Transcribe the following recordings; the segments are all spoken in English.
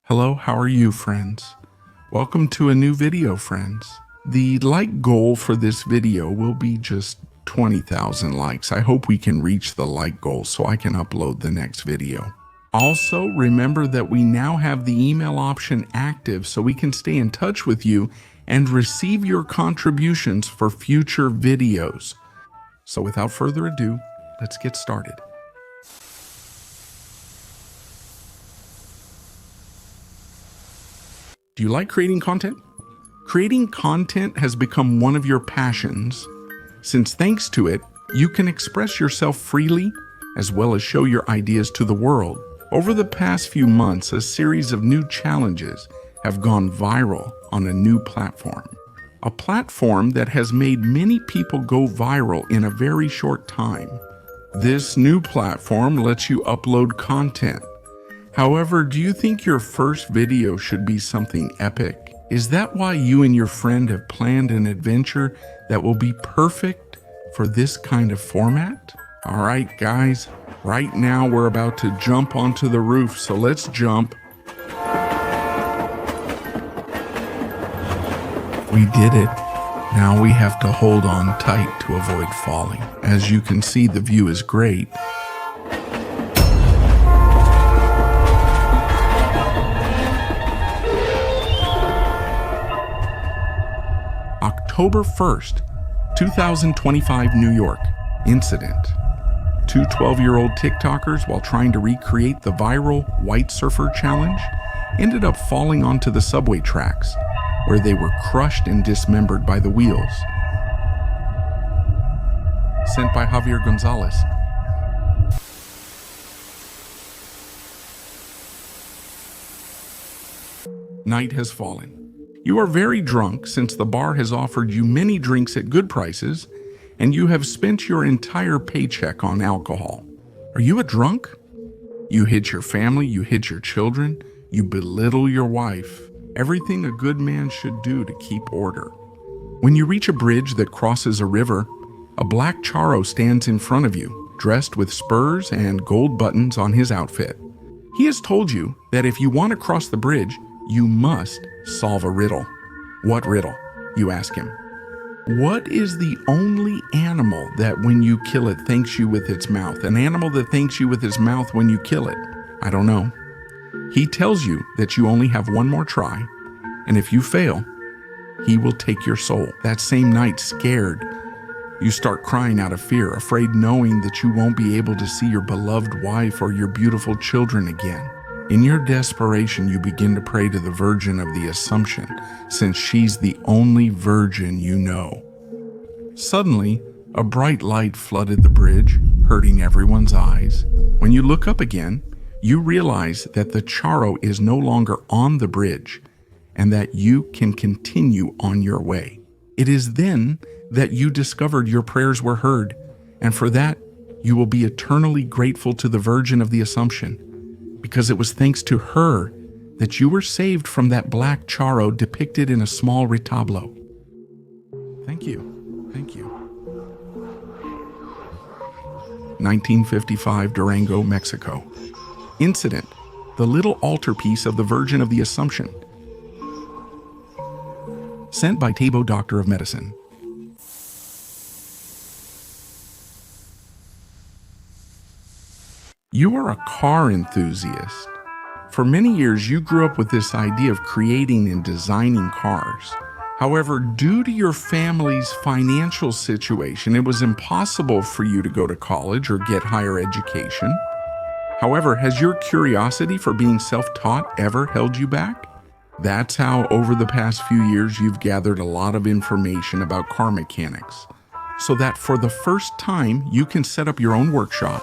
Hello, how are you, friends? Welcome to a new video, friends. The like goal for this video will be just 20,000 likes. I hope we can reach the like goal so I can upload the next video. Also, remember that we now have the email option active so we can stay in touch with you and receive your contributions for future videos. So without further ado, let's get started. Do you like creating content? Creating content has become one of your passions, since thanks to it, you can express yourself freely as well as show your ideas to the world. Over the past few months, a series of new challenges have gone viral on a new platform. A platform that has made many people go viral in a very short time. This new platform lets you upload content. However, do you think your first video should be something epic? Is that why you and your friend have planned an adventure that will be perfect for this kind of format? All right, guys, right now we're about to jump onto the roof, so let's jump. We did it. Now we have to hold on tight to avoid falling. As you can see, the view is great. October 1st, 2025, New York. Incident. Two 12-year-old TikTokers, while trying to recreate the viral White Surfer challenge, ended up falling onto the subway tracks, where they were crushed and dismembered by the wheels. Sent by Javier Gonzalez. Night has fallen. You are very drunk since the bar has offered you many drinks at good prices, and you have spent your entire paycheck on alcohol. Are you a drunk? You hit your family, you hit your children, you belittle your wife. Everything a good man should do to keep order. When you reach a bridge that crosses a river, a black Charro stands in front of you, dressed with spurs and gold buttons on his outfit. He has told you that if you want to cross the bridge, you must solve a riddle. What riddle? You ask him. What is the only animal that when you kill it thanks you with its mouth? An animal that thanks you with its mouth when you kill it? I don't know. He tells you that you only have one more try, and if you fail, he will take your soul. That same night, scared, you start crying out of fear, afraid knowing that you won't be able to see your beloved wife or your beautiful children again. In your desperation, you begin to pray to the Virgin of the Assumption, since she's the only virgin you know. Suddenly, a bright light flooded the bridge, hurting everyone's eyes. When you look up again, you realize that the Charro is no longer on the bridge, and that you can continue on your way. It is then that you discovered your prayers were heard, and for that, you will be eternally grateful to the Virgin of the Assumption, because it was thanks to her that you were saved from that black Charro depicted in a small retablo. Thank you. Thank you. 1955, Durango, Mexico. Incident. The little altarpiece of the Virgin of the Assumption. Sent by Tabo, Doctor of Medicine. You are a car enthusiast. For many years, you grew up with this idea of creating and designing cars. However, due to your family's financial situation, it was impossible for you to go to college or get higher education. However, has your curiosity for being self-taught ever held you back? That's how, over the past few years, you've gathered a lot of information about car mechanics, so that for the first time, you can set up your own workshop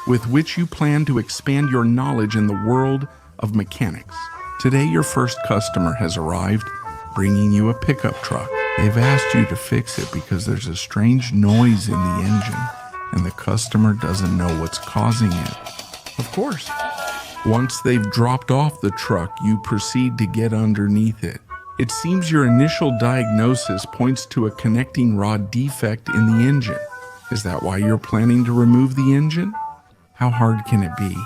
with which you plan to expand your knowledge in the world of mechanics. Today, your first customer has arrived, bringing you a pickup truck. They've asked you to fix it because there's a strange noise in the engine, and the customer doesn't know what's causing it. Of course. Once they've dropped off the truck, you proceed to get underneath it. It seems your initial diagnosis points to a connecting rod defect in the engine. Is that why you're planning to remove the engine? How hard can it be?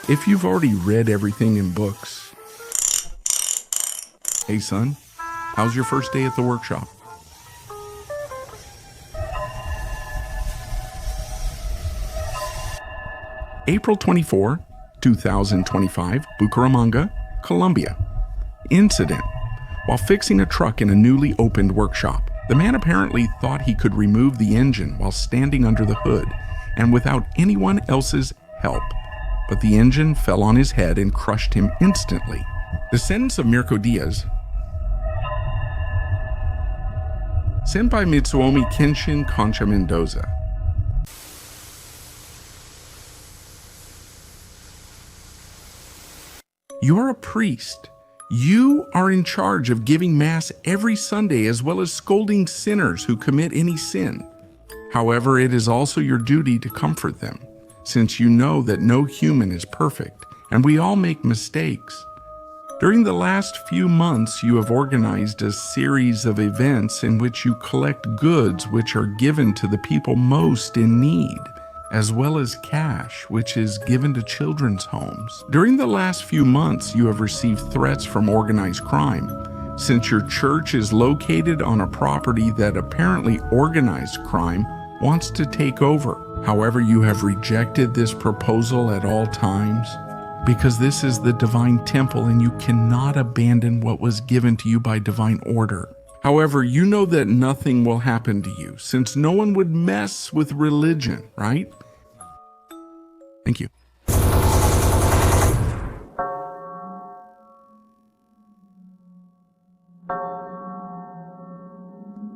If you've already read everything in books, Hey son, how's your first day at the workshop? April 24, 2025, Bucaramanga, Colombia. Incident. While fixing a truck in a newly opened workshop, the man apparently thought he could remove the engine while standing under the hood and without anyone else's help. But the engine fell on his head and crushed him instantly. The sentence of Mirko Diaz, sent by Mitsuomi Kenshin Concha Mendoza. You're a priest. You are in charge of giving Mass every Sunday as well as scolding sinners who commit any sin. However, it is also your duty to comfort them, since you know that no human is perfect and we all make mistakes. During the last few months, you have organized a series of events in which you collect goods which are given to the people most in need, as well as cash, which is given to children's homes. During the last few months, you have received threats from organized crime, since your church is located on a property that apparently organized crime wants to take over. However, you have rejected this proposal at all times, because this is the divine temple and you cannot abandon what was given to you by divine order. However, you know that nothing will happen to you, since no one would mess with religion, right? Thank you.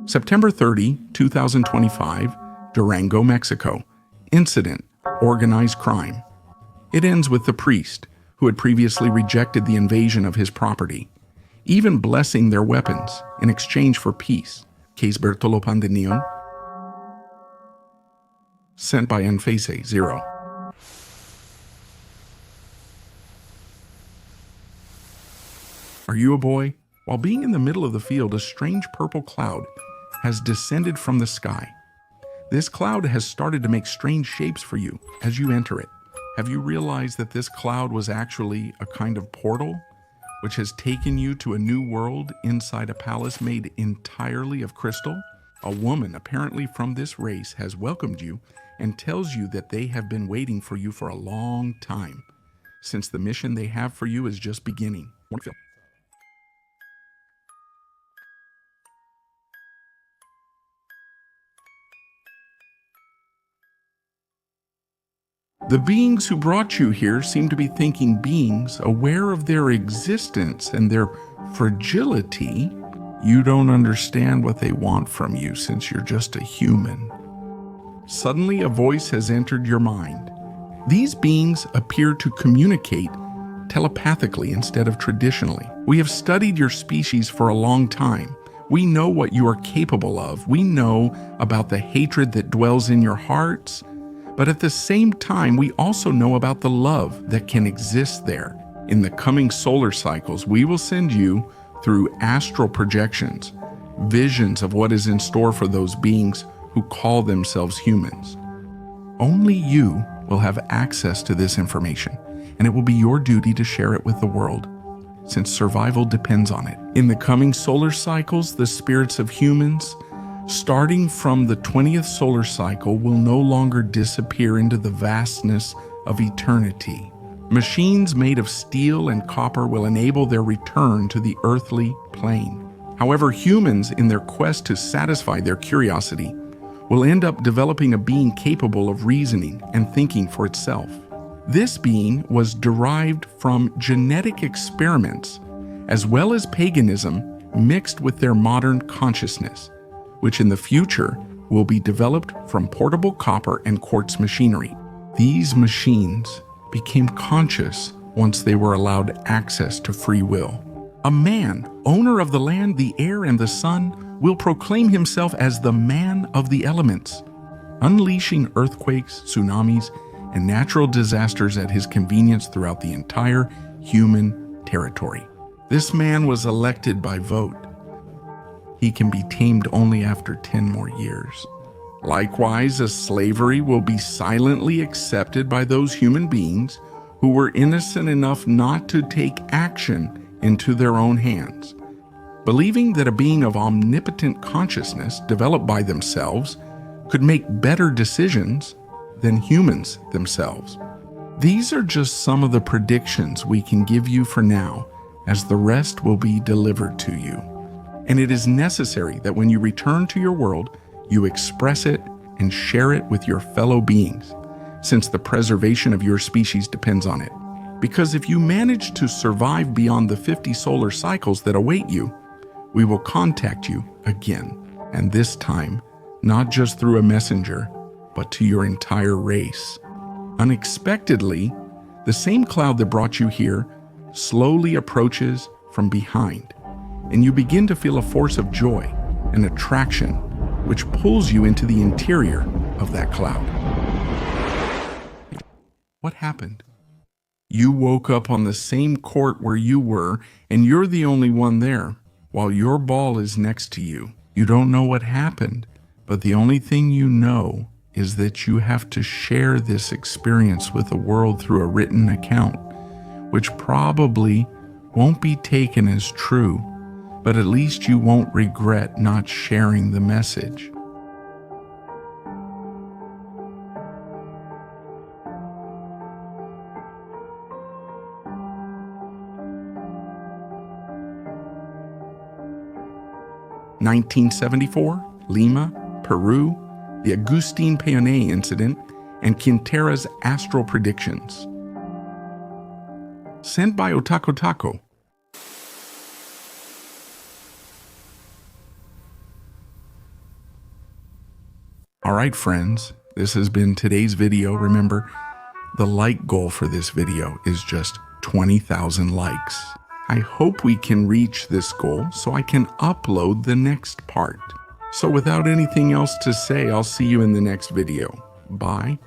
September 30, 2025, Durango, Mexico. Incident, organized crime. It ends with the priest, who had previously rejected the invasion of his property, even blessing their weapons in exchange for peace. Case Bertolo Pandenion. Sent by Enfase 0. Are you a boy? While being in the middle of the field, a strange purple cloud has descended from the sky. This cloud has started to make strange shapes for you as you enter it. Have you realized that this cloud was actually a kind of portal, which has taken you to a new world inside a palace made entirely of crystal? A woman, apparently from this race, has welcomed you and tells you that they have been waiting for you for a long time, since the mission they have for you is just beginning. The beings who brought you here seem to be thinking beings aware of their existence and their fragility. You don't understand what they want from you since you're just a human. Suddenly, a voice has entered your mind. These beings appear to communicate telepathically instead of traditionally. We have studied your species for a long time. We know what you are capable of. We know about the hatred that dwells in your hearts. But at the same time, we also know about the love that can exist there. In the coming solar cycles, we will send you through astral projections, visions of what is in store for those beings who call themselves humans. Only you will have access to this information, and it will be your duty to share it with the world, since survival depends on it. In the coming solar cycles, the spirits of humans, starting from the 20th solar cycle, will no longer disappear into the vastness of eternity. Machines made of steel and copper will enable their return to the earthly plane. However, humans, in their quest to satisfy their curiosity, will end up developing a being capable of reasoning and thinking for itself. This being was derived from genetic experiments, as well as paganism mixed with their modern consciousness, which in the future will be developed from portable copper and quartz machinery. These machines became conscious once they were allowed access to free will. A man, owner of the land, the air, and the sun, will proclaim himself as the man of the elements, unleashing earthquakes, tsunamis, and natural disasters at his convenience throughout the entire human territory. This man was elected by vote. He can be tamed only after 10 more years. Likewise, a slavery will be silently accepted by those human beings who were innocent enough not to take action into their own hands. believing that a being of omnipotent consciousness developed by themselves could make better decisions than humans themselves. These are just some of the predictions we can give you for now, as the rest will be delivered to you. And it is necessary that when you return to your world, you express it and share it with your fellow beings, since the preservation of your species depends on it. Because if you manage to survive beyond the 50 solar cycles that await you, we will contact you again, and this time, not just through a messenger, but to your entire race. Unexpectedly, the same cloud that brought you here slowly approaches from behind, and you begin to feel a force of joy and attraction which pulls you into the interior of that cloud. What happened? You woke up on the same court where you were, and you're the only one there, while your ball is next to you. You don't know what happened, but the only thing you know is that you have to share this experience with the world through a written account, which probably won't be taken as true, but at least you won't regret not sharing the message. (1974), Lima, Peru, the Agustin Payone incident, and Quintera's astral predictions. Sent by Otaku Taco. All right, friends, this has been today's video. Remember, the like goal for this video is just 20,000 likes. I hope we can reach this goal so I can upload the next part. So without anything else to say, I'll see you in the next video. Bye.